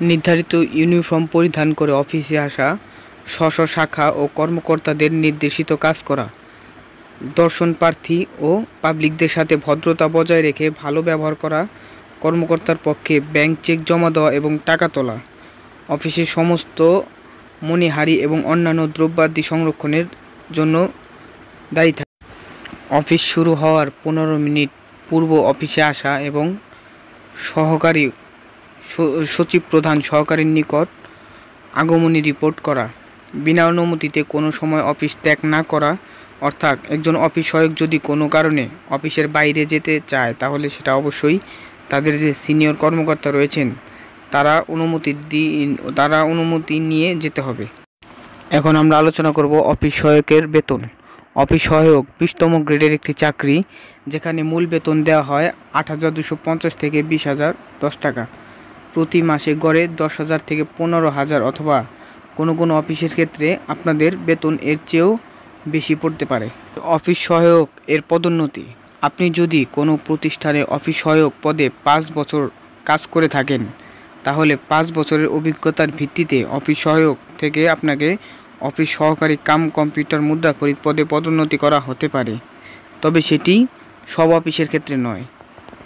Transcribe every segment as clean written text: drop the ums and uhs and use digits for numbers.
নির্ধারিত ইউনিফর্ম পরিধান করে অফিসে আসা, স্ব শাখা ও কর্মকর্তাদের নির্দেশিত কাজ করা, দর্শন প্রার্থী ও পাবলিকদের সাথে ভদ্রতা বজায় রেখে ভালো ব্যবহার করা, কর্মকর্তার পক্ষে ব্যাংক চেক জমা দেওয়া এবং টাকা তোলা, অফিসের সমস্ত মণিহারি এবং অন্যান্য দ্রব্যাদি সংরক্ষণের জন্য দায়ী থাকে। অফিস শুরু হওয়ার 15 মিনিট পূর্ব অফিসে আসা এবং সহকারী সচিব প্রধান সহকারীর নিকট আগমনী রিপোর্ট করা, বিনা অনুমতিতে কোনো সময় অফিস ত্যাগ না করা, অর্থাৎ একজন অফিস সহায়ক যদি কোনো কারণে অফিসের বাইরে যেতে চায় তাহলে সেটা অবশ্যই তাদের যে সিনিয়র কর্মকর্তা রয়েছেন তারা অনুমতি নিয়ে যেতে হবে। এখন আমরা আলোচনা করব অফিস সহায়কের বেতন। অফিস সহায়ক 20তম গ্রেডের একটি চাকরি, যেখানে মূল বেতন দেওয়া হয় 8,250 থেকে 20,010 টাকা। প্রতি মাসে গড়ে 10,000 থেকে 15,000 অথবা কোনো অফিসের ক্ষেত্রে আপনাদের বেতন এর চেয়েও বেশি পড়তে পারে। অফিস সহায়ক এর পদোন্নতি। আপনি যদি কোনো প্রতিষ্ঠানে অফিস সহায়ক পদে 5 বছর কাজ করে থাকেন তাহলে 5 বছরের অভিজ্ঞতার ভিত্তিতে অফিস সহায়ক থেকে আপনাকে অফিস সহকারী কাম কম্পিউটার মুদ্রাক্ষরিক পদে পদোন্নতি করা হতে পারে, তবে সেটি সব অফিসের ক্ষেত্রে নয়।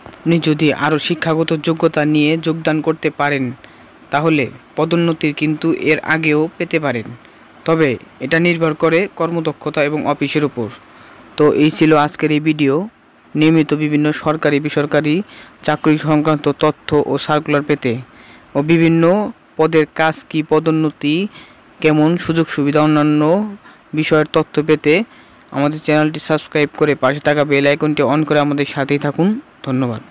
আপনি যদি আরও শিক্ষাগত যোগ্যতা নিয়ে যোগদান করতে পারেন তাহলে পদোন্নতির কিন্তু এর আগেও পেতে পারেন, তবে এটা নির্ভর করে কর্মদক্ষতা এবং অফিসের উপর। তো এই ছিল আজকের এই ভিডিও। নিয়মিত বিভিন্ন সরকারি বেসরকারি চাকরি সংক্রান্ত তথ্য ও সার্কুলার পেতে ও বিভিন্ন পদের কাজ কী, পদোন্নতি কেমন, সুযোগ সুবিধা অন্যান্য বিষয়ের তথ্য পেতে আমাদের চ্যানেলটি সাবস্ক্রাইব করে পাশে থাকা বেল আইকনটি অন করে আমাদের সাথেই থাকুন। ধন্যবাদ।